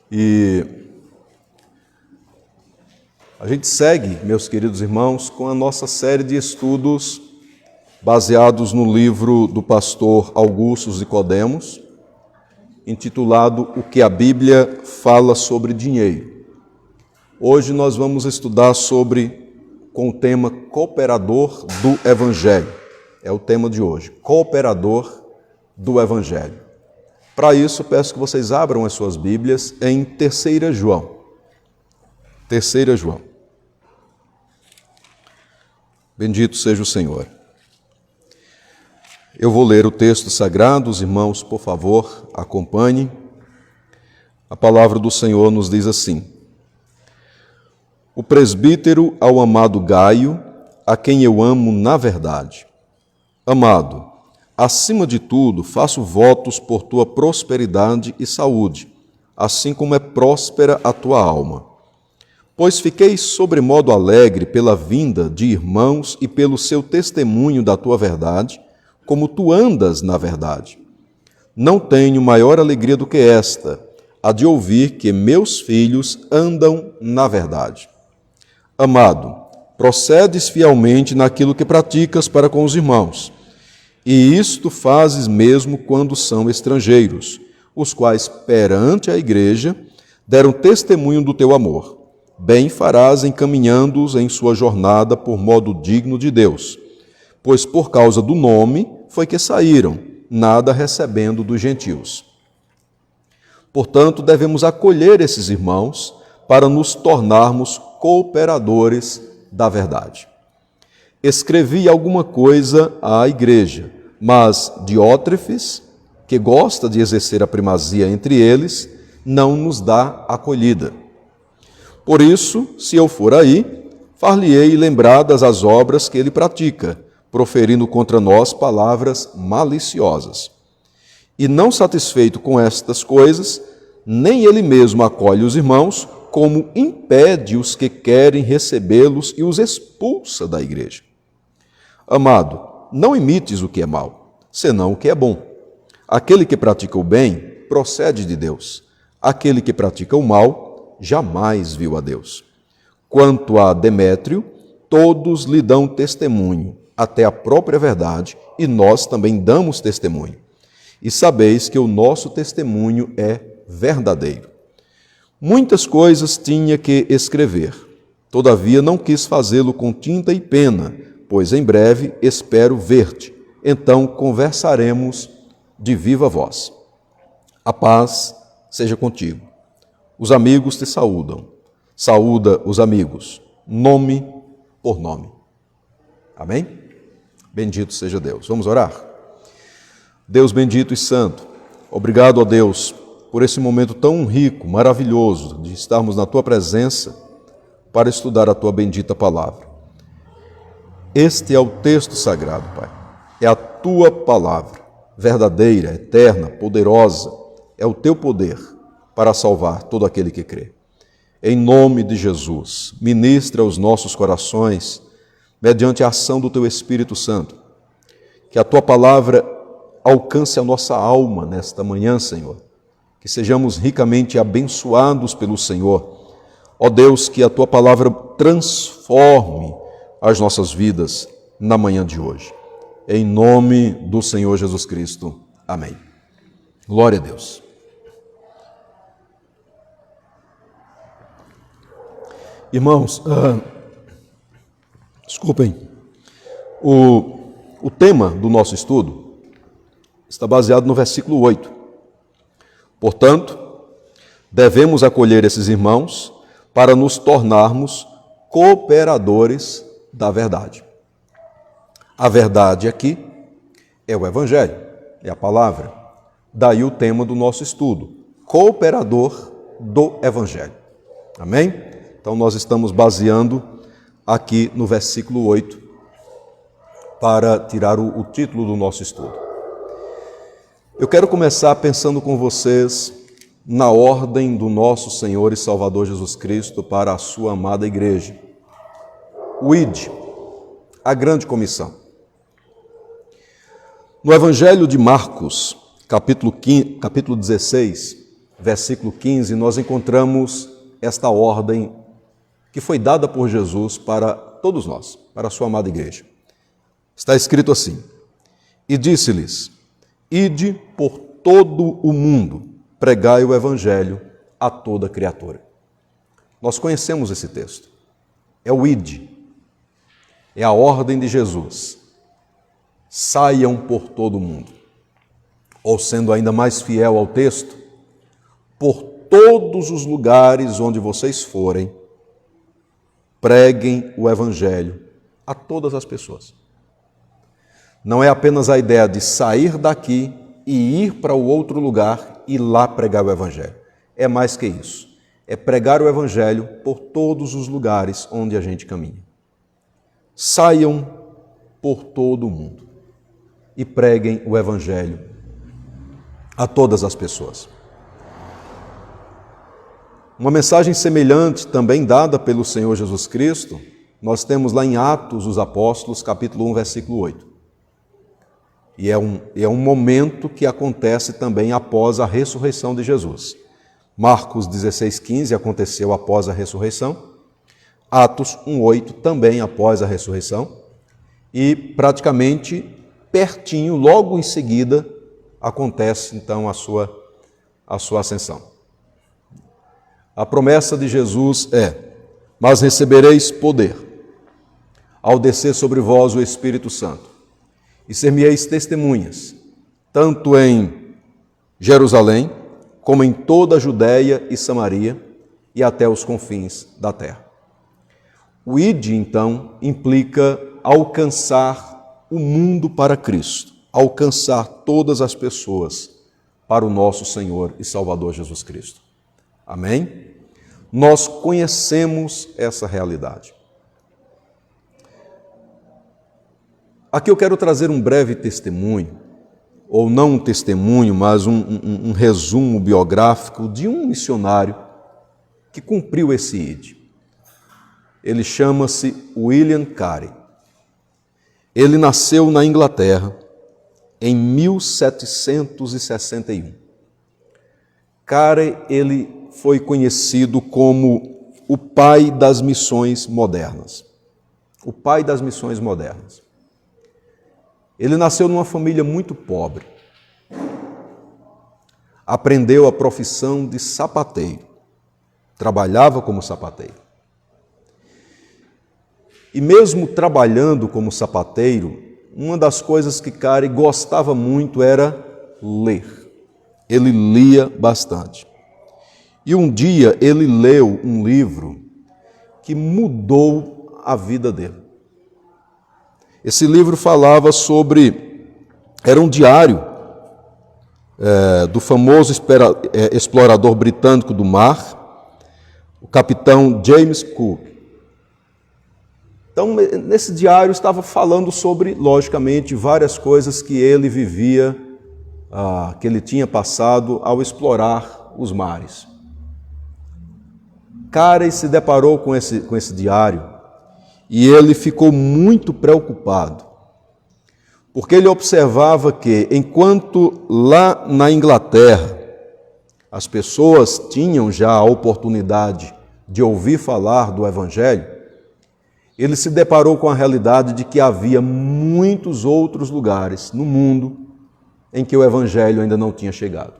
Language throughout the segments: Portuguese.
E a gente segue, meus queridos irmãos, com a nossa série de estudos baseados no livro do pastor Augusto Nicodemos, intitulado O que a Bíblia fala sobre dinheiro. Hoje nós vamos estudar com o tema Cooperador do Evangelho. É o tema de hoje, Cooperador do Evangelho. Para isso, peço que vocês abram as suas Bíblias em 3 João. 3 João. Bendito seja o Senhor. Eu vou ler o texto sagrado, os irmãos, por favor, acompanhem. A palavra do Senhor nos diz assim: O presbítero ao amado Gaio, a quem eu amo na verdade. Amado, acima de tudo, faço votos por tua prosperidade e saúde, assim como é próspera a tua alma. Pois fiquei sobremodo alegre pela vinda de irmãos e pelo seu testemunho da tua verdade, como tu andas na verdade. Não tenho maior alegria do que esta, a de ouvir que meus filhos andam na verdade. Amado, procedes fielmente naquilo que praticas para com os irmãos, e isto fazes mesmo quando são estrangeiros, os quais perante a igreja deram testemunho do teu amor. Bem farás encaminhando-os em sua jornada por modo digno de Deus, pois por causa do nome foi que saíram, nada recebendo dos gentios. Portanto, devemos acolher esses irmãos para nos tornarmos cooperadores da verdade. Escrevi alguma coisa à igreja, mas Diótrefes, que gosta de exercer a primazia entre eles, não nos dá acolhida. Por isso, se eu for aí, far-lhe-ei lembradas as obras que ele pratica, proferindo contra nós palavras maliciosas. E não satisfeito com estas coisas, nem ele mesmo acolhe os irmãos, como impede os que querem recebê-los e os expulsa da igreja. Amado, não imites o que é mal, senão o que é bom. Aquele que pratica o bem procede de Deus. Aquele que pratica o mal jamais viu a Deus. Quanto a Demétrio, todos lhe dão testemunho, até a própria verdade, e nós também damos testemunho. E sabeis que o nosso testemunho é verdadeiro. Muitas coisas tinha que escrever, todavia não quis fazê-lo com tinta e pena, pois em breve espero ver-te. Então conversaremos de viva voz. A paz seja contigo. Os amigos te saúdam. Saúda os amigos, nome por nome. Amém? Bendito seja Deus. Vamos orar? Deus bendito e santo, obrigado a Deus por esse momento tão rico, maravilhoso, de estarmos na Tua presença para estudar a Tua bendita palavra. Este é o texto sagrado, Pai. É a Tua palavra, verdadeira, eterna, poderosa. É o Teu poder para salvar todo aquele que crê. Em nome de Jesus, ministra os nossos corações, mediante a ação do Teu Espírito Santo. Que a Tua palavra alcance a nossa alma nesta manhã, Senhor. Que sejamos ricamente abençoados pelo Senhor. Ó Deus, que a Tua palavra transforme as nossas vidas na manhã de hoje. Em nome do Senhor Jesus Cristo. Amém. Glória a Deus. Irmãos, desculpem, o tema do nosso estudo está baseado no versículo 8. Portanto, devemos acolher esses irmãos para nos tornarmos cooperadores da verdade. A verdade aqui é o Evangelho, é a palavra. Daí o tema do nosso estudo, cooperador do Evangelho. Amém? Então nós estamos baseando aqui no versículo 8 para tirar o título do nosso estudo. Eu quero começar pensando com vocês na ordem do nosso Senhor e Salvador Jesus Cristo para a sua amada igreja. O ID, a grande comissão. No Evangelho de Marcos, capítulo 16, versículo 15, nós encontramos esta ordem que foi dada por Jesus para todos nós, para a sua amada igreja. Está escrito assim: e disse-lhes: ide por todo o mundo, pregai o evangelho a toda criatura. Nós conhecemos esse texto. É o ide. É a ordem de Jesus. Saiam por todo o mundo. Ou sendo ainda mais fiel ao texto, por todos os lugares onde vocês forem, preguem o evangelho a todas as pessoas. Não é apenas a ideia de sair daqui e ir para o outro lugar e lá pregar o evangelho. É mais que isso. É pregar o evangelho por todos os lugares onde a gente caminha. Saiam por todo o mundo e preguem o evangelho a todas as pessoas. Uma mensagem semelhante, também dada pelo Senhor Jesus Cristo, nós temos lá em Atos dos Apóstolos, capítulo 1, versículo 8. E é um momento que acontece também após a ressurreição de Jesus. Marcos 16:15 aconteceu após a ressurreição. Atos 1:8 também após a ressurreição. E praticamente pertinho, logo em seguida, acontece então a sua ascensão. A promessa de Jesus é: mas recebereis poder ao descer sobre vós o Espírito Santo, e ser-me-eis testemunhas, tanto em Jerusalém, como em toda a Judéia e Samaria, e até os confins da terra. O ide, então, implica alcançar o mundo para Cristo, alcançar todas as pessoas para o nosso Senhor e Salvador Jesus Cristo. Amém? Nós conhecemos essa realidade. Aqui eu quero trazer um breve testemunho, ou não um testemunho, mas um resumo biográfico de um missionário que cumpriu esse ide. Ele chama-se William Carey. Ele nasceu na Inglaterra em 1761. Carey, ele foi conhecido como o pai das missões modernas. O pai das missões modernas. Ele nasceu numa família muito pobre. Aprendeu a profissão de sapateiro. Trabalhava como sapateiro. E mesmo trabalhando como sapateiro, uma das coisas que Carey gostava muito era ler. Ele lia bastante. E um dia ele leu um livro que mudou a vida dele. Esse livro falava era um diário do famoso explorador britânico do mar, o capitão James Cook. Então, nesse diário estava falando sobre, logicamente, várias coisas que ele vivia, que ele tinha passado ao explorar os mares. Carey se deparou com esse diário e ele ficou muito preocupado, porque ele observava que, enquanto lá na Inglaterra as pessoas tinham já a oportunidade de ouvir falar do Evangelho, ele se deparou com a realidade de que havia muitos outros lugares no mundo em que o Evangelho ainda não tinha chegado.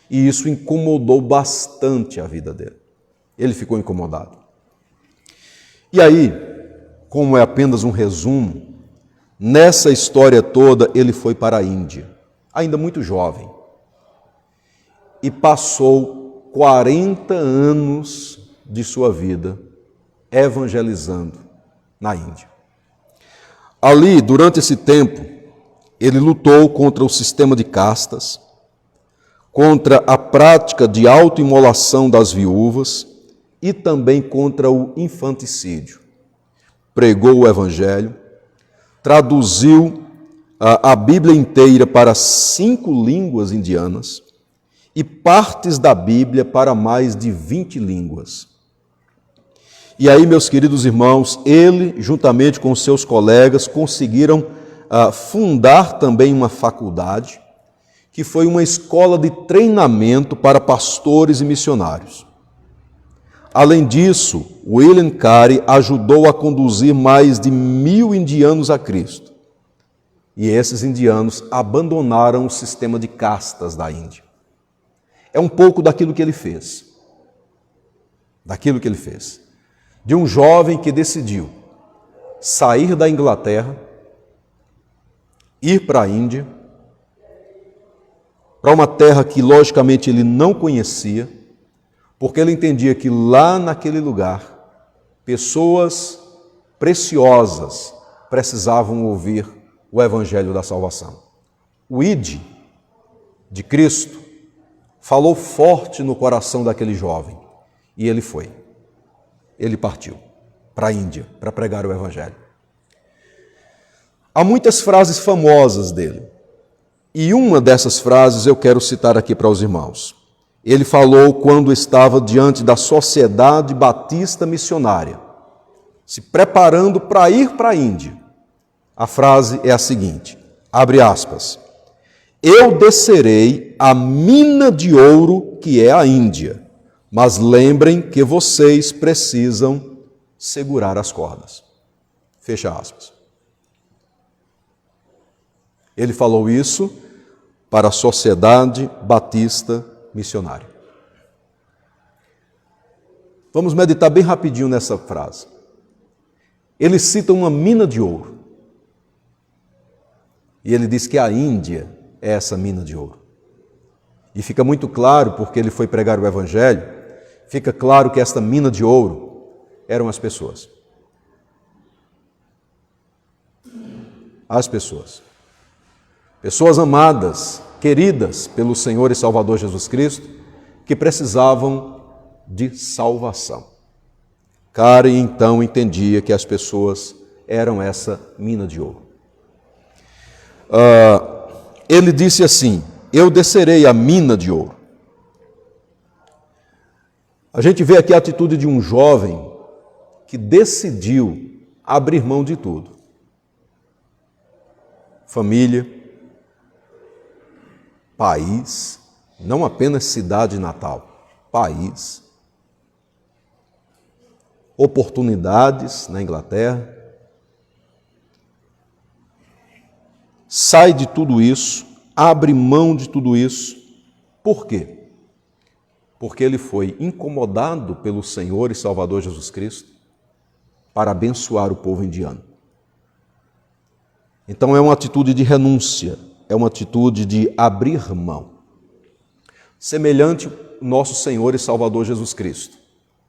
E isso incomodou bastante a vida dele. Ele ficou incomodado. E aí, como é apenas um resumo, nessa história toda ele foi para a Índia, ainda muito jovem, e passou 40 anos de sua vida evangelizando na Índia. Ali, durante esse tempo, ele lutou contra o sistema de castas, contra a prática de autoimolação das viúvas e também contra o infanticídio. Pregou o Evangelho, traduziu a Bíblia inteira para 5 línguas indianas e partes da Bíblia para mais de 20 línguas. E aí, meus queridos irmãos, ele, juntamente com seus colegas, conseguiram fundar também uma faculdade que foi uma escola de treinamento para pastores e missionários. Além disso, William Carey ajudou a conduzir mais de 1.000 indianos a Cristo. E esses indianos abandonaram o sistema de castas da Índia. É um pouco daquilo que ele fez. De um jovem que decidiu sair da Inglaterra, ir para a Índia, para uma terra que logicamente ele não conhecia, porque ele entendia que lá naquele lugar, pessoas preciosas precisavam ouvir o Evangelho da salvação. O ID de Cristo falou forte no coração daquele jovem e ele foi. Ele partiu para a Índia para pregar o Evangelho. Há muitas frases famosas dele e uma dessas frases eu quero citar aqui para os irmãos. Ele falou quando estava diante da Sociedade Batista Missionária, se preparando para ir para a Índia. A frase é a seguinte, abre aspas, eu descerei à mina de ouro que é a Índia, mas lembrem que vocês precisam segurar as cordas. Fecha aspas. Ele falou isso para a Sociedade Batista Missionário. Vamos meditar bem rapidinho nessa frase. Ele cita uma mina de ouro. E ele diz que a Índia é essa mina de ouro. E fica muito claro, porque ele foi pregar o Evangelho, fica claro que esta mina de ouro eram as pessoas. As pessoas. Pessoas amadas, queridas pelo Senhor e Salvador Jesus Cristo, que precisavam de salvação. Carey então entendia que as pessoas eram essa mina de ouro. Ele disse assim, eu descerei a mina de ouro. A gente vê aqui a atitude de um jovem que decidiu abrir mão de tudo. Família, país, não apenas cidade natal, país, oportunidades na Inglaterra, sai de tudo isso, abre mão de tudo isso. Por quê? Porque ele foi incomodado pelo Senhor e Salvador Jesus Cristo para abençoar o povo indiano. Então é uma atitude de renúncia, é uma atitude de abrir mão. Semelhante ao nosso Senhor e Salvador Jesus Cristo,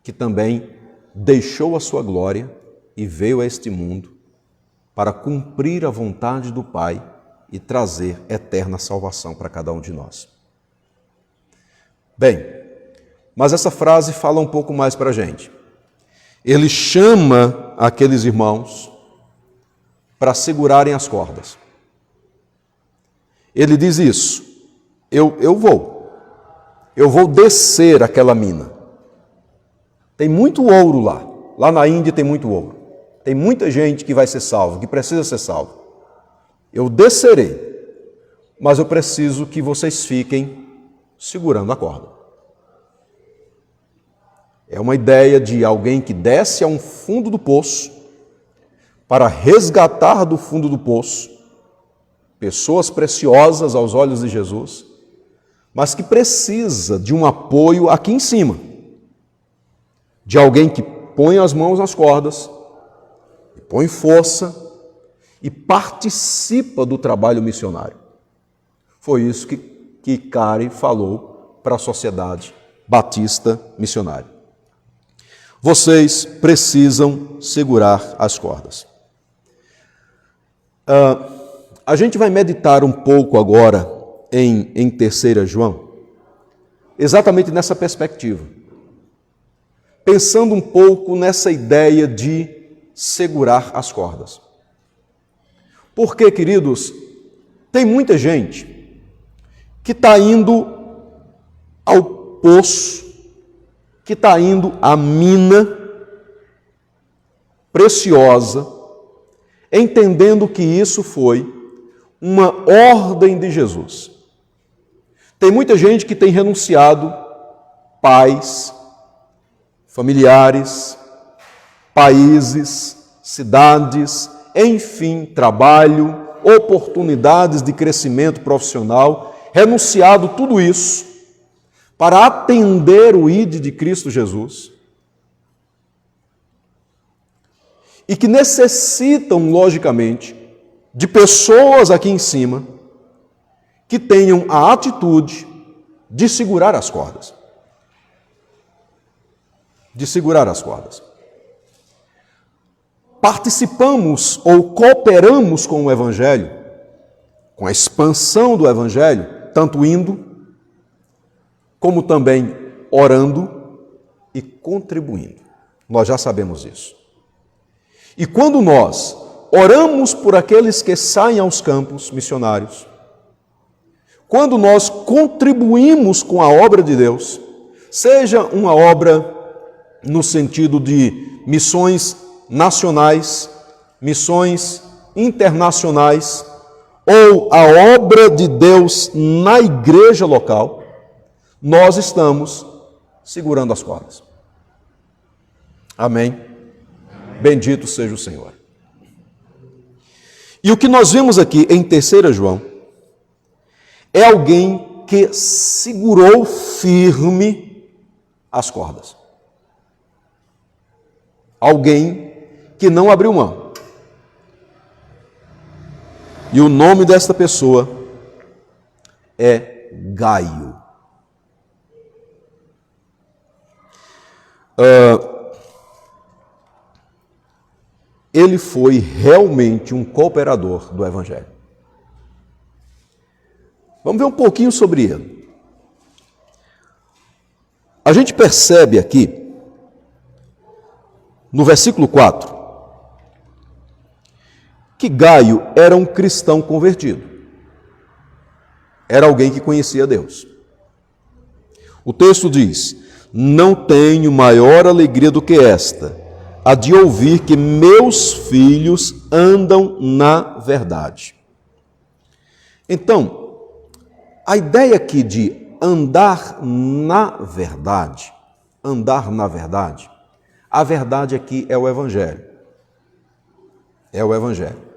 que também deixou a sua glória e veio a este mundo para cumprir a vontade do Pai e trazer eterna salvação para cada um de nós. Bem, mas essa frase fala um pouco mais para a gente. Ele chama aqueles irmãos para segurarem as cordas. Ele diz isso, eu vou descer aquela mina. Tem muito ouro lá na Índia tem muito ouro. Tem muita gente que vai ser salva, que precisa ser salva. Eu descerei, mas eu preciso que vocês fiquem segurando a corda. É uma ideia de alguém que desce a um fundo do poço para resgatar do fundo do poço pessoas preciosas aos olhos de Jesus, mas que precisa de um apoio aqui em cima, de alguém que põe as mãos nas cordas, põe força e participa do trabalho missionário. Foi isso que Carey falou para a Sociedade Batista Missionária. Vocês precisam segurar as cordas. A gente vai meditar um pouco agora em 3 João, exatamente nessa perspectiva. Pensando um pouco nessa ideia de segurar as cordas. Porque, queridos, tem muita gente que está indo ao poço, que está indo à mina preciosa, entendendo que isso foi uma ordem de Jesus. Tem muita gente que tem renunciado pais, familiares, países, cidades, enfim, trabalho, oportunidades de crescimento profissional, renunciado tudo isso para atender o ID de Cristo Jesus e que necessitam, logicamente, de pessoas aqui em cima que tenham a atitude de segurar as cordas. De segurar as cordas. Participamos ou cooperamos com o Evangelho, com a expansão do Evangelho, tanto indo, como também orando e contribuindo. Nós já sabemos isso. E quando nós oramos por aqueles que saem aos campos missionários, quando nós contribuímos com a obra de Deus, seja uma obra no sentido de missões nacionais, missões internacionais, ou a obra de Deus na igreja local, nós estamos segurando as cordas. Amém? Bendito seja o Senhor. E o que nós vemos aqui em 3 João é alguém que segurou firme as cordas. Alguém que não abriu mão. E o nome desta pessoa é Gaio. Ele foi realmente um cooperador do Evangelho. Vamos ver um pouquinho sobre ele. A gente percebe aqui, no versículo 4, que Gaio era um cristão convertido. Era alguém que conhecia Deus. O texto diz: não tenho maior alegria do que esta, a de ouvir que meus filhos andam na verdade. Então, a ideia aqui de andar na verdade, a verdade aqui é o Evangelho. É o Evangelho.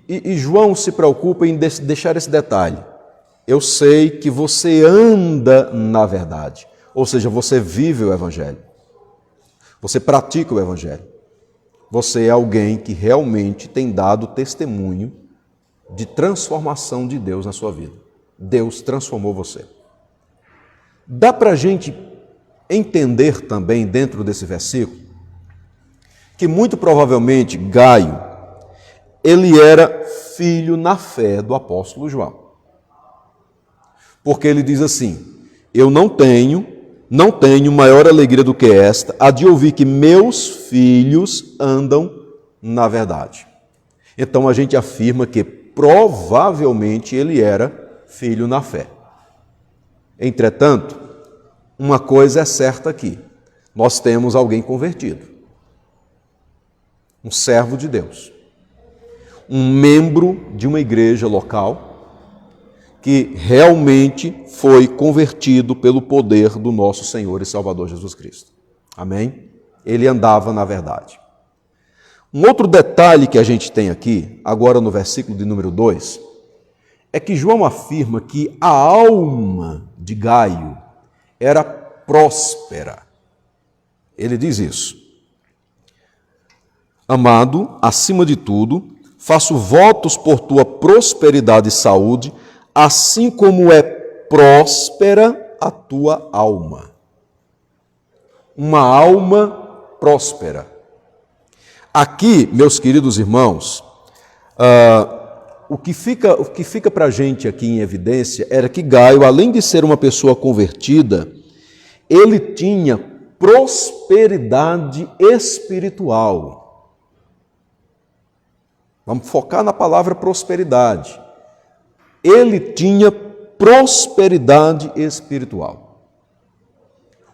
E João se preocupa em deixar esse detalhe. Eu sei que você anda na verdade. Ou seja, você vive o Evangelho. Você pratica o Evangelho. Você é alguém que realmente tem dado testemunho de transformação de Deus na sua vida. Deus transformou você. Dá para a gente entender também, dentro desse versículo, que muito provavelmente Gaio, ele era filho na fé do apóstolo João. Porque ele diz assim: eu não tenho maior alegria do que esta, a de ouvir que meus filhos andam na verdade. Então a gente afirma que provavelmente ele era filho na fé. Entretanto, uma coisa é certa aqui: nós temos alguém convertido, um servo de Deus, um membro de uma igreja local que realmente foi convertido pelo poder do nosso Senhor e Salvador Jesus Cristo. Amém? Ele andava na verdade. Um outro detalhe que a gente tem aqui, agora no versículo de número 2, é que João afirma que a alma de Gaio era próspera. Ele diz isso: amado, acima de tudo, faço votos por tua prosperidade e saúde, assim como é próspera a tua alma. Uma alma próspera. Aqui, meus queridos irmãos, o que fica para a gente aqui em evidência era que Gaio, além de ser uma pessoa convertida, ele tinha prosperidade espiritual. Vamos focar na palavra prosperidade. Ele tinha prosperidade espiritual.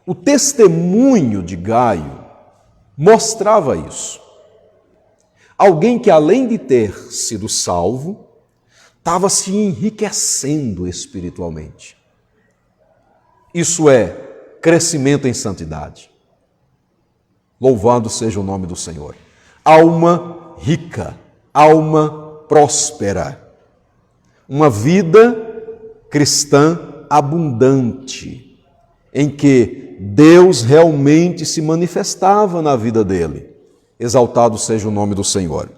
O testemunho de Gaio mostrava isso. Alguém que, além de ter sido salvo, estava se enriquecendo espiritualmente. Isso é crescimento em santidade. Louvado seja o nome do Senhor. Alma rica, alma próspera. Uma vida cristã abundante, em que Deus realmente se manifestava na vida dele. Exaltado seja o nome do Senhor.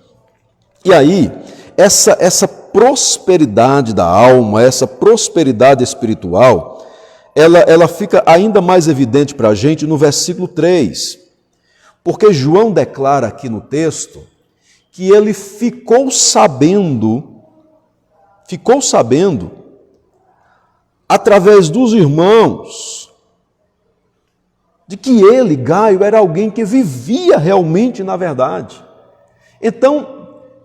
E aí, essa prosperidade da alma, essa prosperidade espiritual, ela fica ainda mais evidente para a gente no versículo 3. Porque João declara aqui no texto que ele ficou sabendo, através dos irmãos, de que ele, Gaio, era alguém que vivia realmente na verdade. Então,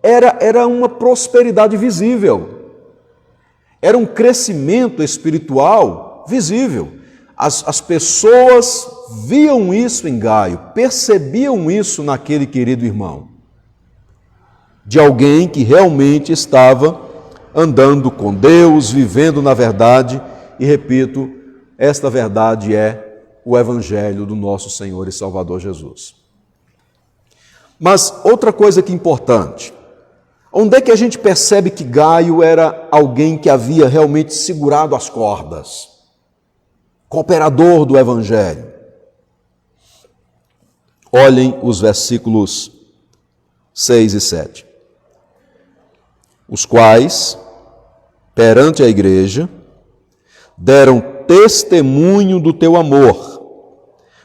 era uma prosperidade visível, era um crescimento espiritual visível. As pessoas viam isso em Gaio, percebiam isso naquele querido irmão, de alguém que realmente estava andando com Deus, vivendo na verdade, e repito, esta verdade é o Evangelho do nosso Senhor e Salvador Jesus. Mas outra coisa que é importante, onde é que a gente percebe que Gaio era alguém que havia realmente segurado as cordas? Cooperador do Evangelho. Olhem os versículos 6 e 7. Os quais, perante a igreja, deram testemunho do teu amor.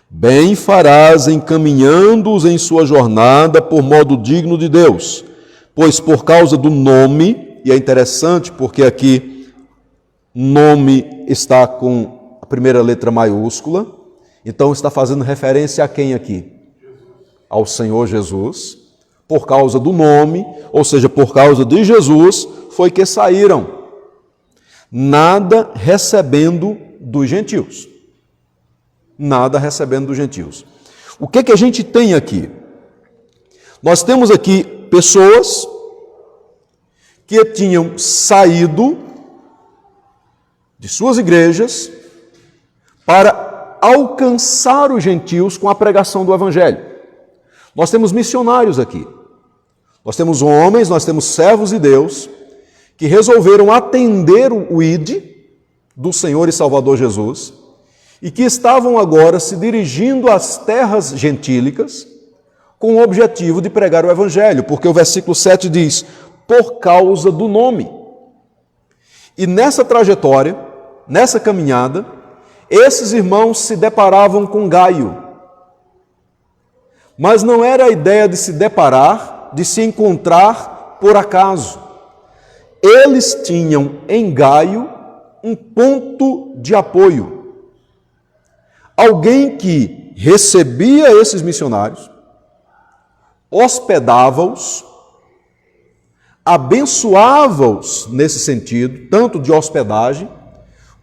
Bem farás encaminhando-os em sua jornada por modo digno de Deus, pois por causa do nome, e é interessante porque aqui nome está com a primeira letra maiúscula, então está fazendo referência a quem aqui? Ao Senhor Jesus. Por causa do nome, ou seja, por causa de Jesus, foi que saíram, nada recebendo dos gentios. Nada recebendo dos gentios. O que a gente tem aqui? Nós temos aqui pessoas que tinham saído de suas igrejas para alcançar os gentios com a pregação do Evangelho. Nós temos missionários aqui. Nós temos homens, nós temos servos de Deus que resolveram atender o ID do Senhor e Salvador Jesus e que estavam agora se dirigindo às terras gentílicas com o objetivo de pregar o Evangelho, porque o versículo 7 diz, por causa do nome. E nessa trajetória, nessa caminhada, esses irmãos se deparavam com Gaio. Mas não era a ideia de se deparar, de se encontrar por acaso. Eles tinham em Gaio um ponto de apoio. Alguém que recebia esses missionários, hospedava-os, abençoava-os nesse sentido, tanto de hospedagem,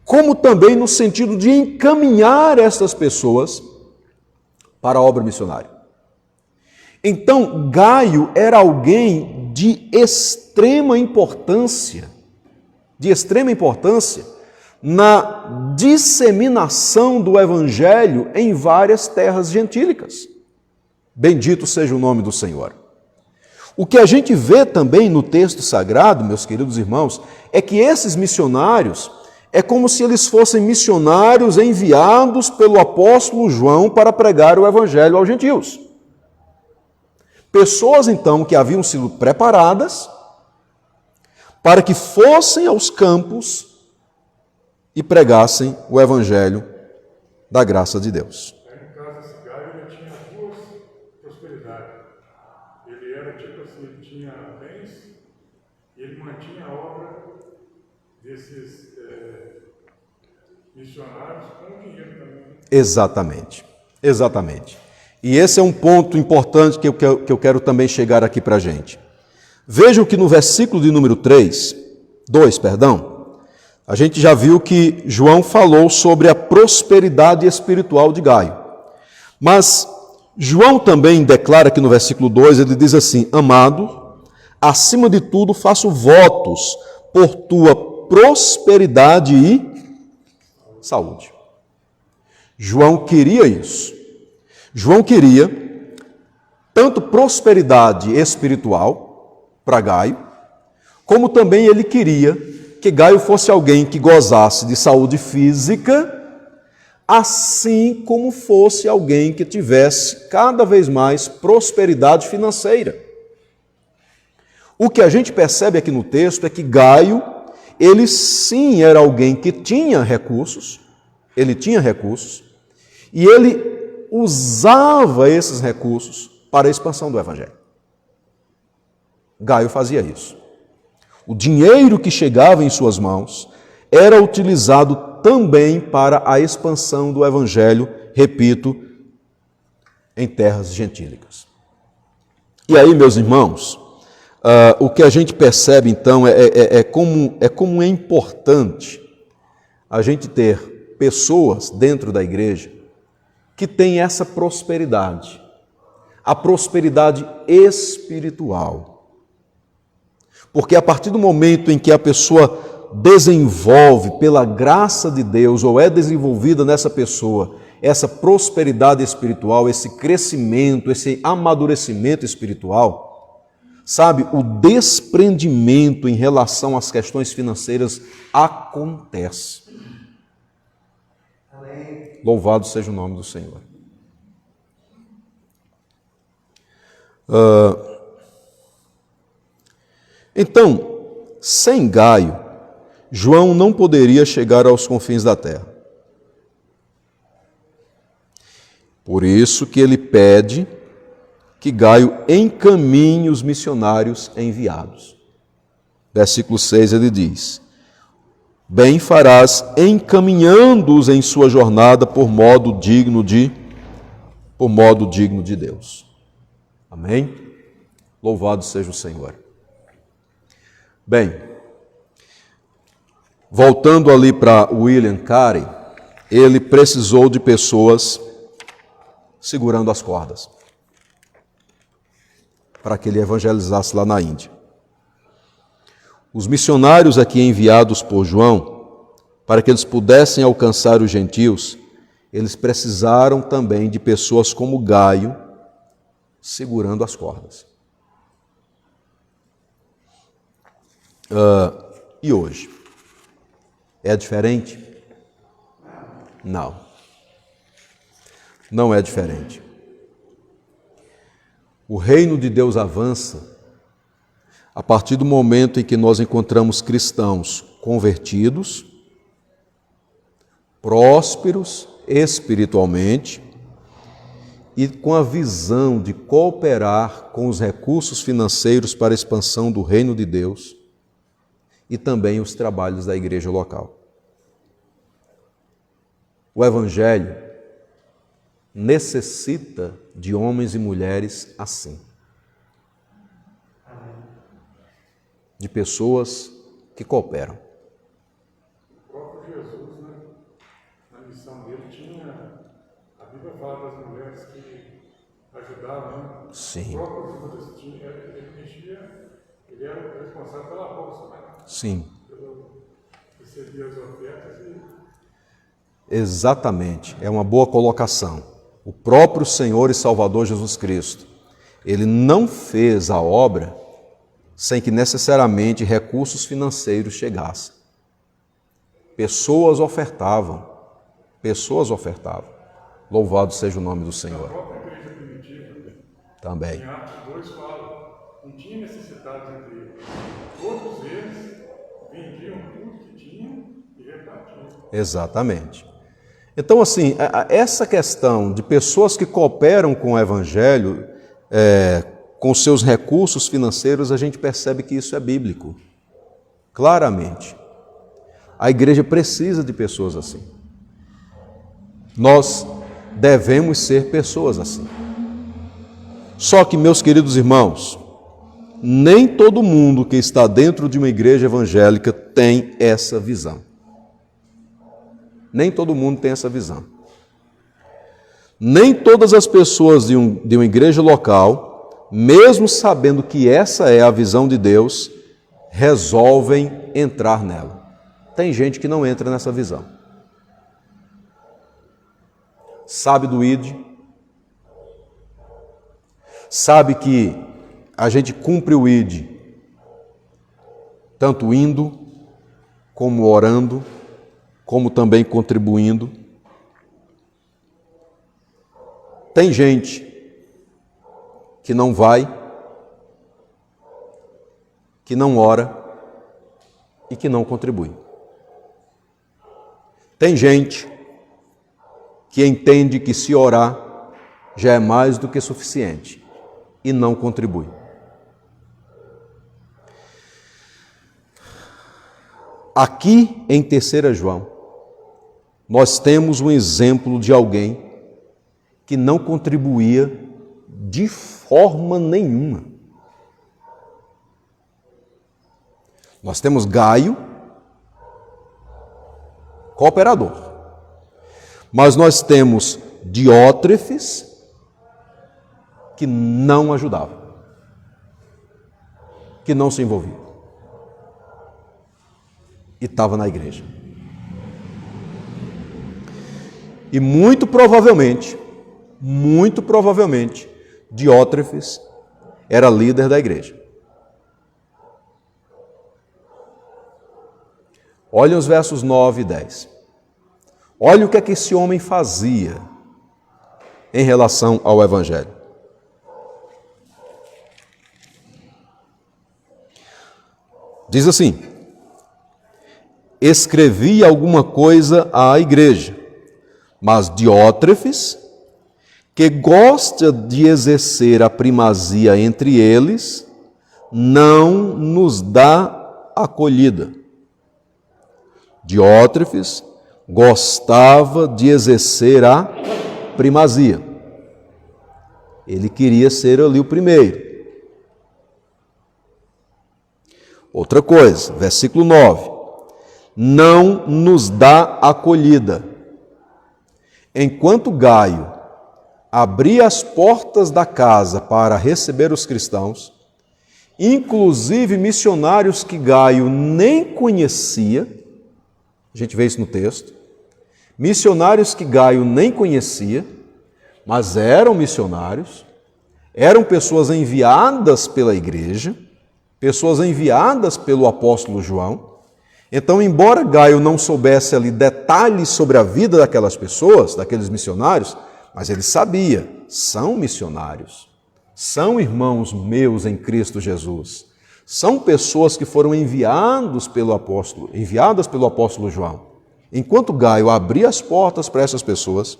como também no sentido de encaminhar essas pessoas para a obra missionária. Então, Gaio era alguém de extrema importância na disseminação do Evangelho em várias terras gentílicas. Bendito seja o nome do Senhor. O que a gente vê também no texto sagrado, meus queridos irmãos, é que esses missionários é como se eles fossem missionários enviados pelo apóstolo João para pregar o Evangelho aos gentios. Pessoas, então, que haviam sido preparadas para que fossem aos campos e pregassem o Evangelho da graça de Deus. No caso desse Gaio, ele tinha duas prosperidades. Ele era tipo assim, ele tinha bens e ele mantinha a obra desses missionários com dinheiro também. Exatamente. E esse é um ponto importante que eu quero também chegar aqui para a gente. Vejam que no versículo de número 2, a gente já viu que João falou sobre a prosperidade espiritual de Gaio. Mas João também declara que no versículo 2, ele diz assim, amado, acima de tudo faço votos por tua prosperidade e saúde. João queria isso. João queria tanto prosperidade espiritual para Gaio, como também ele queria que Gaio fosse alguém que gozasse de saúde física, assim como fosse alguém que tivesse cada vez mais prosperidade financeira. O que a gente percebe aqui no texto é que Gaio, ele sim era alguém que tinha recursos, e ele usava esses recursos para a expansão do Evangelho. Gaio fazia isso. O dinheiro que chegava em suas mãos era utilizado também para a expansão do Evangelho, repito, em terras gentílicas. E aí, meus irmãos, o que a gente percebe então é como é importante a gente ter pessoas dentro da igreja que têm essa prosperidade, a prosperidade espiritual. Porque a partir do momento em que a pessoa desenvolve pela graça de Deus, ou é desenvolvida nessa pessoa, essa prosperidade espiritual, esse crescimento, esse amadurecimento espiritual, sabe, o desprendimento em relação às questões financeiras acontece. Amém. Louvado seja o nome do Senhor. Então, sem Gaio, João não poderia chegar aos confins da terra. Por isso que ele pede que Gaio encaminhe os missionários enviados. Versículo 6 ele diz: bem farás encaminhando-os em sua jornada por modo digno de Deus. Amém? Louvado seja o Senhor. Bem, voltando ali para William Carey, ele precisou de pessoas segurando as cordas para que ele evangelizasse lá na Índia. Os missionários aqui enviados por João, para que eles pudessem alcançar os gentios, eles precisaram também de pessoas como Gaio segurando as cordas. E hoje? É diferente? Não. Não é diferente. O reino de Deus avança a partir do momento em que nós encontramos cristãos convertidos, prósperos espiritualmente e com a visão de cooperar com os recursos financeiros para a expansão do reino de Deus e também os trabalhos da igreja local. O Evangelho necessita de homens e mulheres assim. De pessoas que cooperam. O próprio Jesus, na missão dele, a Bíblia fala das mulheres que ajudavam, Sim. O próprio Judas ele era o responsável pela bolsa, Sim. Recebia as ofertas e... Exatamente, é uma boa colocação. O próprio Senhor e Salvador Jesus Cristo, ele não fez a obra sem que necessariamente recursos financeiros chegassem. Pessoas ofertavam. Louvado seja o nome do Senhor. A própria igreja primitiva, também. Em Atos 2 fala, não tinha necessidade entre eles. Todos eles vendiam tudo que tinham e repartiam. Exatamente. Então, assim, essa questão de pessoas que cooperam com o Evangelho, com seus recursos financeiros, a gente percebe que isso é bíblico. Claramente. A igreja precisa de pessoas assim. Nós devemos ser pessoas assim. Só que, meus queridos irmãos, nem todo mundo que está dentro de uma igreja evangélica tem essa visão. Nem todo mundo tem essa visão. Nem todas as pessoas de uma igreja local, mesmo sabendo que essa é a visão de Deus, resolvem entrar nela. Tem gente que não entra nessa visão. Sabe do ID, sabe que a gente cumpre o ID, tanto indo, como orando, como também contribuindo. Tem gente que não vai, que não ora e que não contribui. Tem gente que entende que se orar já é mais do que suficiente e não contribui. Aqui em 3 João, nós temos um exemplo de alguém que não contribuía de forma nenhuma. Nós temos Gaio, cooperador. Mas nós temos Diótrefes, que não ajudava, que não se envolvia. E estava na igreja. E muito provavelmente, Diótrefes era líder da igreja. Olhem os versos 9 e 10. Olha o que é que esse homem fazia em relação ao Evangelho. Diz assim: escrevi alguma coisa à igreja, mas Diótrefes, que gosta de exercer a primazia entre eles, não nos dá acolhida. Diótrefes gostava de exercer a primazia. Ele queria ser ali o primeiro. Outra coisa, versículo 9. Não nos dá acolhida. Enquanto Gaio abria as portas da casa para receber os cristãos, inclusive missionários que Gaio nem conhecia, a gente vê isso no texto, missionários que Gaio nem conhecia, mas eram missionários, eram pessoas enviadas pela igreja, pessoas enviadas pelo apóstolo João. Então, embora Gaio não soubesse ali detalhes sobre a vida daquelas pessoas, daqueles missionários, mas ele sabia, são missionários, são irmãos meus em Cristo Jesus, são pessoas que foram enviadas pelo apóstolo João. Enquanto Gaio abria as portas para essas pessoas,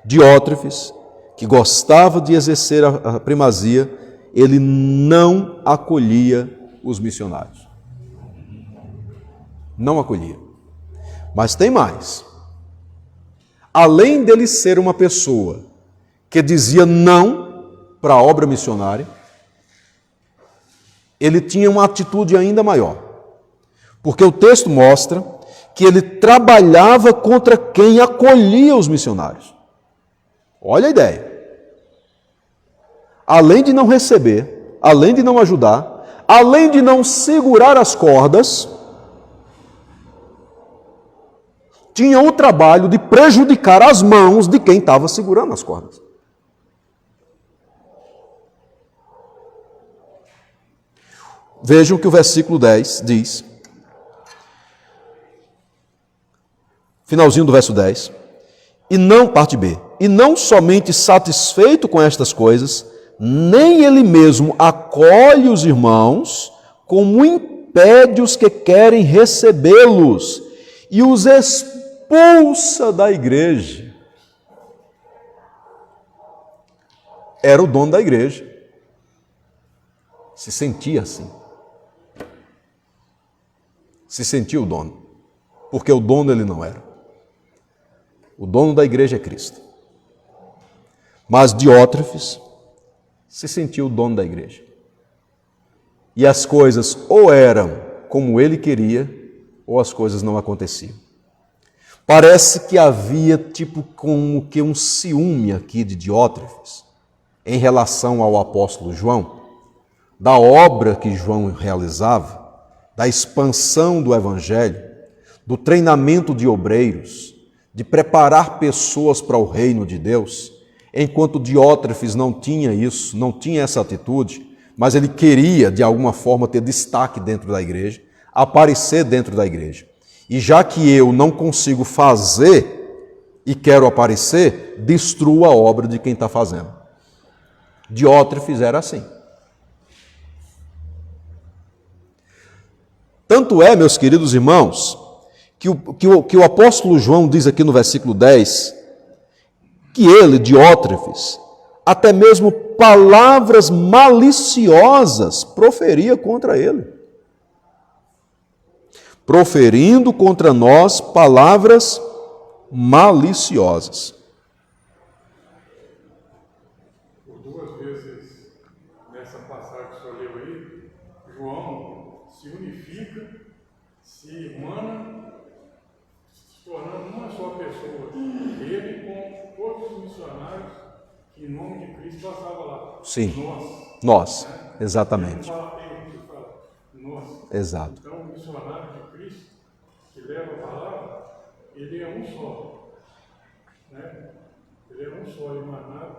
Diótrefes, que gostava de exercer a primazia, ele não acolhia os missionários. Não acolhia. Mas tem mais. Além dele ser uma pessoa que dizia não para a obra missionária, ele tinha uma atitude ainda maior. Porque o texto mostra que ele trabalhava contra quem acolhia os missionários. Olha a ideia. Além de não receber, além de não ajudar, além de não segurar as cordas, tinha o trabalho de prejudicar as mãos de quem estava segurando as cordas. Vejam que o versículo 10 diz, finalzinho do verso 10, parte B, e não somente satisfeito com estas coisas, nem ele mesmo acolhe os irmãos, como impede os que querem recebê-los, e os expulsa da igreja. Era o dono da igreja. Se sentia assim. Se sentia o dono. Porque o dono ele não era. O dono da igreja é Cristo. Mas Diótrefes se sentiu o dono da igreja. E as coisas ou eram como ele queria, ou as coisas não aconteciam. Parece que havia como que um ciúme aqui de Diótrefes em relação ao apóstolo João, da obra que João realizava, da expansão do Evangelho, do treinamento de obreiros, de preparar pessoas para o reino de Deus, enquanto Diótrefes não tinha isso, não tinha essa atitude, mas ele queria, de alguma forma, ter destaque dentro da igreja, aparecer dentro da igreja. E já que eu não consigo fazer e quero aparecer, destruo a obra de quem está fazendo. Diótrefes era assim. Tanto é, meus queridos irmãos, que o apóstolo João diz aqui no versículo 10, que ele, Diótrefes, até mesmo palavras maliciosas proferia contra ele. Proferindo contra nós palavras maliciosas. Por duas vezes, nessa passagem que o senhor leu aí, João se unifica, se emana, se tornando uma só pessoa. Ele com todos os missionários que, em nome de Cristo, passavam lá. Sim. Nós. Nós, exatamente. Ele fala, ele fala, nós. Exato. Então, o missionário de Cristo, que leva a palavra, ele é um só. Né? Ele é um só, emanado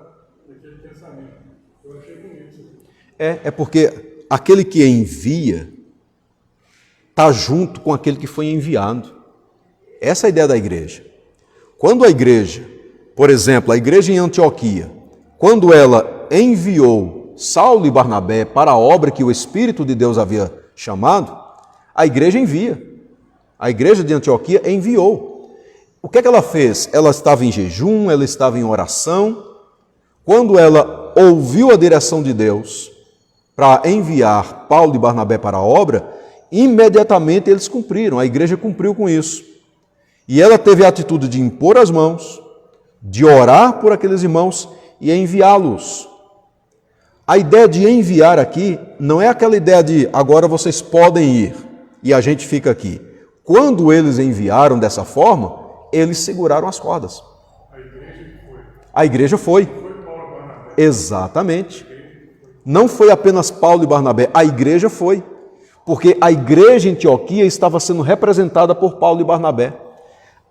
daquele pensamento. Eu achei bonito isso aqui. É porque aquele que envia está junto com aquele que foi enviado. Essa é a ideia da igreja. Quando a igreja, por exemplo, a igreja em Antioquia, quando ela enviou Saulo e Barnabé para a obra que o Espírito de Deus havia chamado, a igreja envia. A igreja de Antioquia enviou. O que é que ela fez? Ela estava em jejum, ela estava em oração. Quando ela ouviu a direção de Deus para enviar Paulo e Barnabé para a obra, imediatamente eles cumpriram, a igreja cumpriu com isso. E ela teve a atitude de impor as mãos, de orar por aqueles irmãos e enviá-los. A ideia de enviar aqui não é aquela ideia de agora vocês podem ir e a gente fica aqui. Quando eles enviaram dessa forma, eles seguraram as cordas. A igreja foi. Exatamente. Não foi apenas Paulo e Barnabé, a igreja foi. Porque a igreja em Antioquia estava sendo representada por Paulo e Barnabé.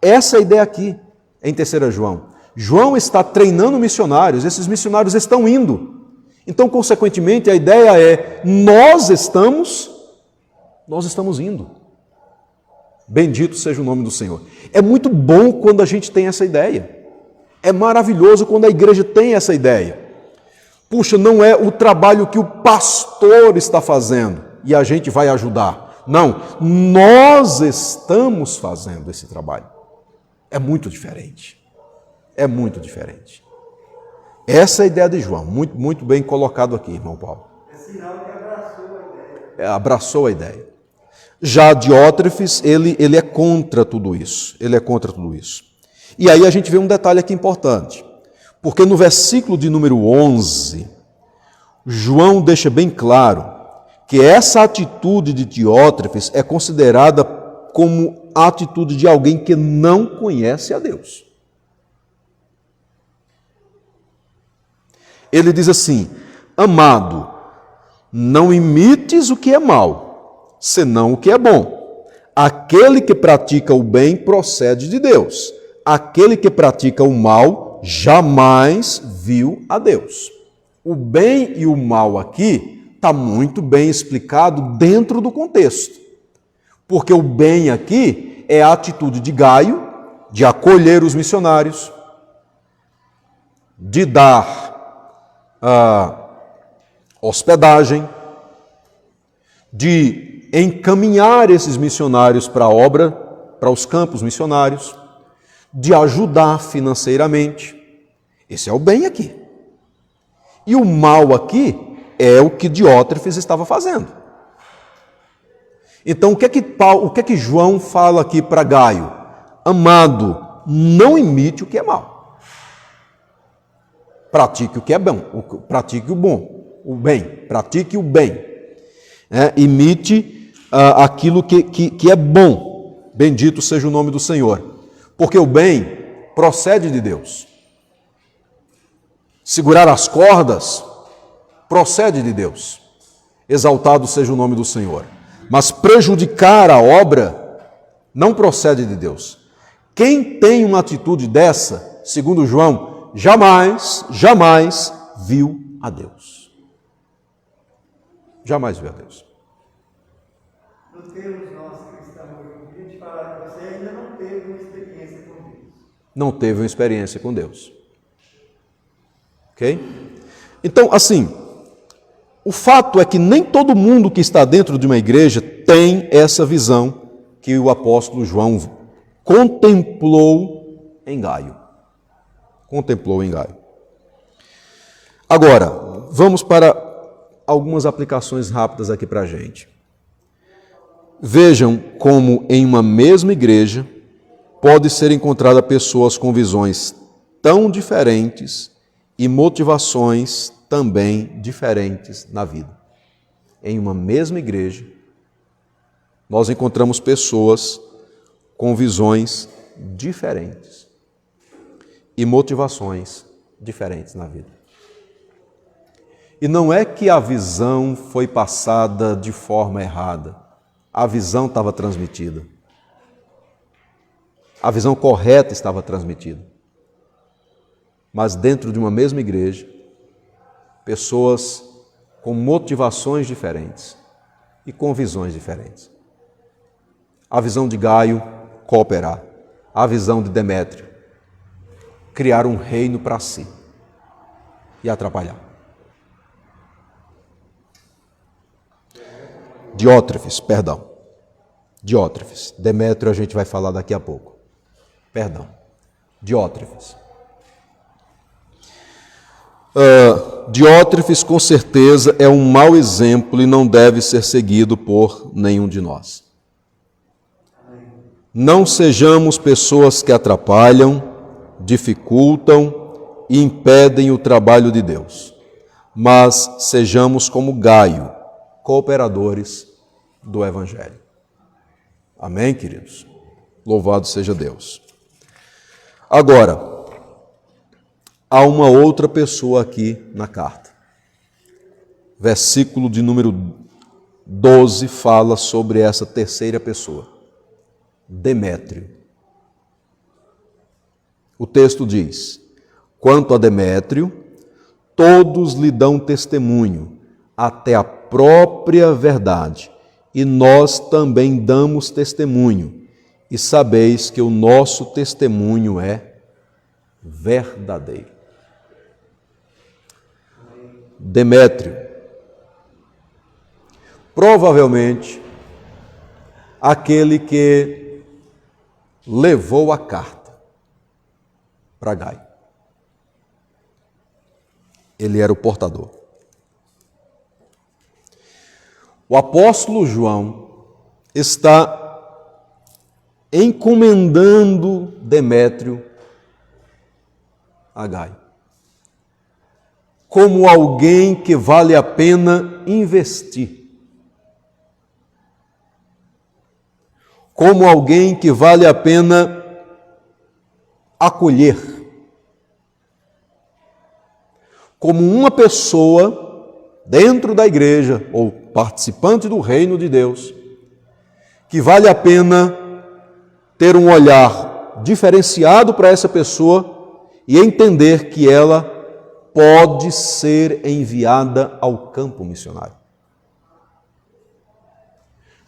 Essa é a ideia aqui, em 3 João. João está treinando missionários, esses missionários estão indo. Então, consequentemente, a ideia é, nós estamos indo. Bendito seja o nome do Senhor. É muito bom quando a gente tem essa ideia. É maravilhoso quando a igreja tem essa ideia. Puxa, não é o trabalho que o pastor está fazendo e a gente vai ajudar. Não, nós estamos fazendo esse trabalho. É muito diferente. É muito diferente. Essa é a ideia de João, muito, muito bem colocado aqui, irmão Paulo. É sinal que abraçou a ideia. Abraçou a ideia. Já Diótrefes, ele é contra tudo isso. Ele é contra tudo isso. E aí a gente vê um detalhe aqui importante. Porque no versículo de número 11, João deixa bem claro que essa atitude de Diótrefes é considerada como a atitude de alguém que não conhece a Deus. Ele diz assim: amado, não imites o que é mal, senão o que é bom. Aquele que pratica o bem procede de Deus. Aquele que pratica o mal jamais viu a Deus. O bem e o mal aqui está muito bem explicado dentro do contexto. Porque o bem aqui é a atitude de Gaio, de acolher os missionários, de dar hospedagem, de encaminhar esses missionários para a obra, para os campos missionários, de ajudar financeiramente. Esse é o bem aqui. E o mal aqui é o que Diótrefes estava fazendo. Então, o que é que João fala aqui para Gaio? Amado, não imite o que é mal. Pratique o que é bom, pratique o bom, o bem, pratique o bem. Imite aquilo que é bom. Bendito seja o nome do Senhor. Porque o bem procede de Deus. Segurar as cordas procede de Deus. exaltado seja o nome do Senhor. Mas prejudicar a obra não procede de Deus. Quem tem uma atitude dessa, segundo João, jamais viu a Deus. Jamais viu a Deus. No termos nós cristãos hoje em dia, de falar que você ainda não teve uma experiência com Deus. Não teve uma experiência com Deus. Ok? Então, assim, o fato é que nem todo mundo que está dentro de uma igreja tem essa visão que o apóstolo João contemplou em Gaio. Contemplou em Gaio. Agora, vamos para algumas aplicações rápidas aqui para a gente. Vejam como em uma mesma igreja pode ser encontrada pessoas com visões tão diferentes e motivações também diferentes na vida. Em uma mesma igreja, nós encontramos pessoas com visões diferentes e motivações diferentes na vida. E não é que a visão foi passada de forma errada. A visão estava transmitida. A visão correta estava transmitida. Mas dentro de uma mesma igreja, pessoas com motivações diferentes e com visões diferentes. A visão de Gaio, cooperar. A visão de Demétrio, criar um reino para si e atrapalhar. Diótrefes. Demétrio a gente vai falar daqui a pouco. Diótrefes. Diótrefes, com certeza, é um mau exemplo e não deve ser seguido por nenhum de nós. Não sejamos pessoas que atrapalham, dificultam e impedem o trabalho de Deus, mas sejamos como Gaio, cooperadores do Evangelho. Amém, queridos? Louvado seja Deus. Agora, há uma outra pessoa aqui na carta. Versículo de número 12 fala sobre essa terceira pessoa, Demétrio. O texto diz: quanto a Demétrio, todos lhe dão testemunho, até a própria verdade, e nós também damos testemunho, e sabeis que o nosso testemunho é verdadeiro. Demétrio, provavelmente aquele que levou a carta para Gaio. Ele era o portador. O apóstolo João está encomendando Demétrio a Gaio, como alguém que vale a pena investir, como alguém que vale a pena acolher, como uma pessoa dentro da igreja ou participante do reino de Deus, que vale a pena ter um olhar diferenciado para essa pessoa e entender que ela pode ser enviada ao campo missionário.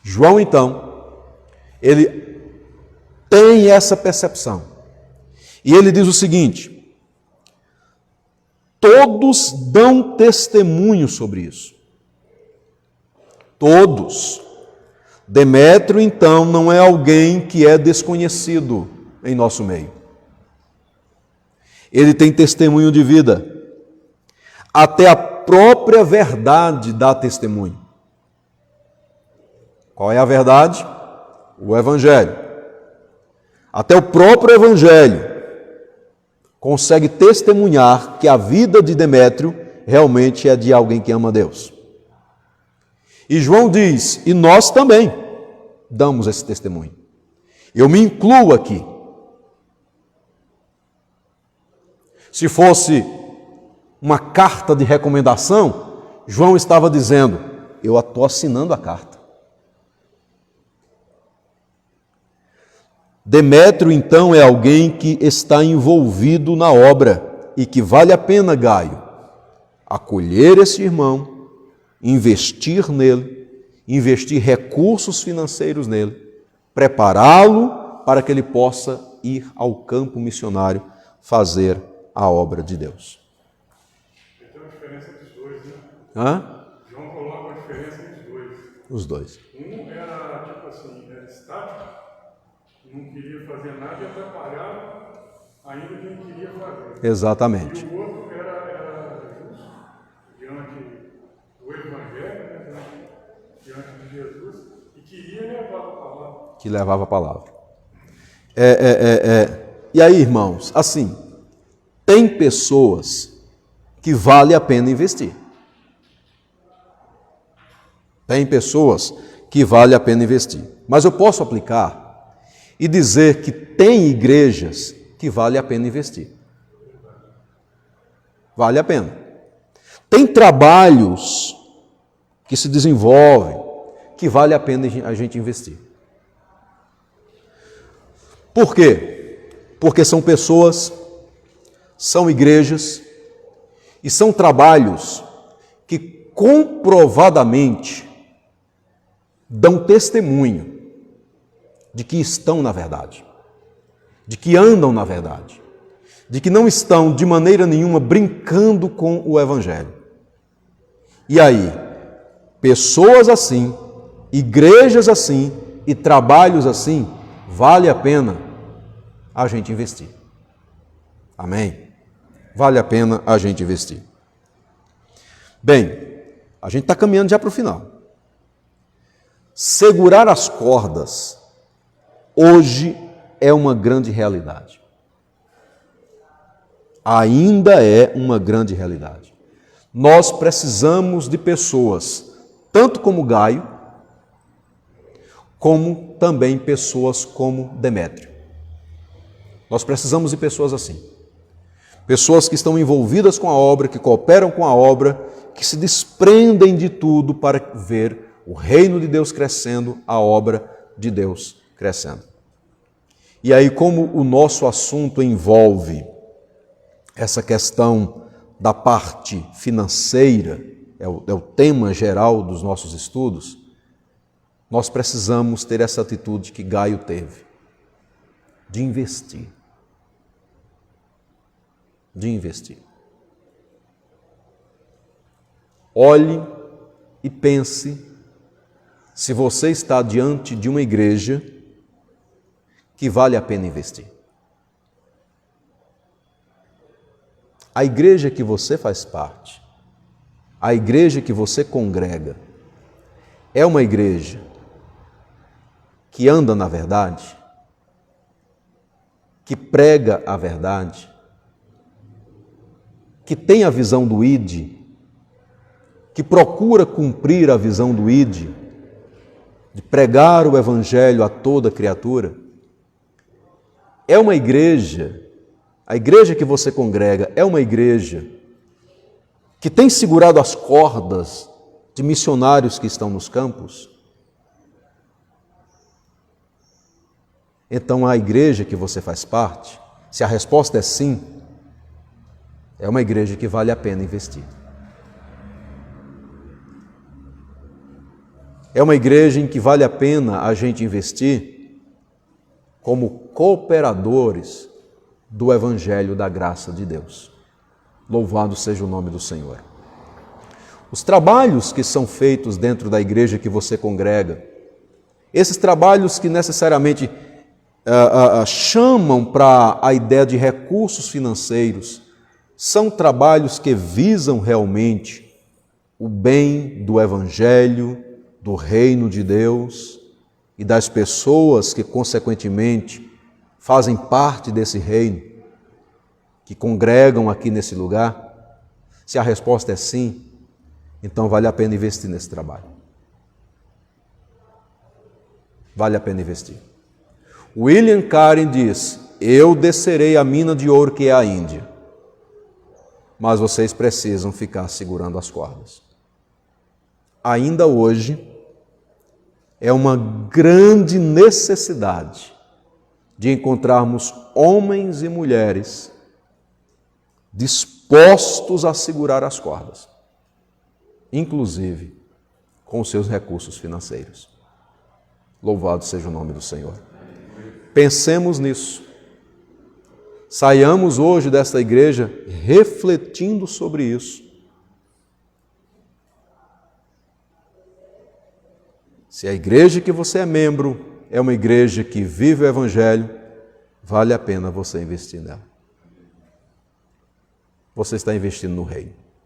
João, então, ele tem essa percepção. E ele diz o seguinte: todos dão testemunho sobre isso. Todos. Demétrio, então, não é alguém que é desconhecido em nosso meio. Ele tem testemunho de vida. Até a própria verdade dá testemunho. Qual é a verdade? O Evangelho. Até o próprio Evangelho consegue testemunhar que a vida de Demétrio realmente é de alguém que ama Deus. E João diz, e nós também damos esse testemunho. Eu me incluo aqui. Se fosse uma carta de recomendação, João estava dizendo, eu estou assinando a carta. Demétrio, então, é alguém que está envolvido na obra e que vale a pena, Gaio, acolher esse irmão, investir nele, investir recursos financeiros nele, prepará-lo para que ele possa ir ao campo missionário fazer a obra de Deus. Tem uma diferença dos dois, né? João coloca uma diferença dos dois. Os dois. Um era, tipo assim, era estático, não queria fazer nada e atrapalhava ainda quem queria fazer. Exatamente. E o outro era justo diante do Evangelho, né? diante de Jesus, e queria levar a palavra. Que levava a palavra. E aí, irmãos, assim, tem pessoas que vale a pena investir. Tem pessoas que vale a pena investir. Mas eu posso aplicar e dizer que tem igrejas que vale a pena investir. Vale a pena. Tem trabalhos que se desenvolvem que vale a pena a gente investir. Por quê? Porque são pessoas, são igrejas e são trabalhos que comprovadamente dão testemunho de que estão na verdade, de que andam na verdade, de que não estão de maneira nenhuma brincando com o Evangelho. E aí, pessoas assim, igrejas assim e trabalhos assim, vale a pena a gente investir. Amém? Vale a pena a gente investir. Bem, a gente está caminhando já para o final. Segurar as cordas hoje é uma grande realidade. Ainda é uma grande realidade. Nós precisamos de pessoas, tanto como Gaio, como também pessoas como Demétrio. Nós precisamos de pessoas assim. Pessoas que estão envolvidas com a obra, que cooperam com a obra, que se desprendem de tudo para ver o reino de Deus crescendo, a obra de Deus crescendo. E aí, como o nosso assunto envolve essa questão da parte financeira, é o tema geral dos nossos estudos, nós precisamos ter essa atitude que Gaio teve, de investir. De investir. Olhe e pense se você está diante de uma igreja que vale a pena investir. A igreja que você faz parte, a igreja que você congrega, é uma igreja que anda na verdade, que prega a verdade, que tem a visão do ID, que procura cumprir a visão do ID, de pregar o Evangelho a toda criatura. É uma igreja, a igreja que você congrega é uma igreja que tem segurado as cordas de missionários que estão nos campos. Então, a igreja que você faz parte, se a resposta é sim, é uma igreja que vale a pena investir. É uma igreja em que vale a pena a gente investir como cooperadores do Evangelho da graça de Deus. Louvado seja o nome do Senhor. Os trabalhos que são feitos dentro da igreja que você congrega, esses trabalhos que necessariamente chamam para a ideia de recursos financeiros, são trabalhos que visam realmente o bem do Evangelho, do reino de Deus e das pessoas que, consequentemente, fazem parte desse reino, que congregam aqui nesse lugar? Se a resposta é sim, então vale a pena investir nesse trabalho. Vale a pena investir. William Carey diz: eu descerei a mina de ouro que é a Índia, mas vocês precisam ficar segurando as cordas. ainda hoje, é uma grande necessidade de encontrarmos homens e mulheres dispostos a segurar as cordas, inclusive com os seus recursos financeiros. Louvado seja o nome do Senhor. Pensemos nisso. Saiamos hoje desta igreja refletindo sobre isso. Se a igreja que você é membro é uma igreja que vive o Evangelho, vale a pena você investir nela. Você está investindo no reino.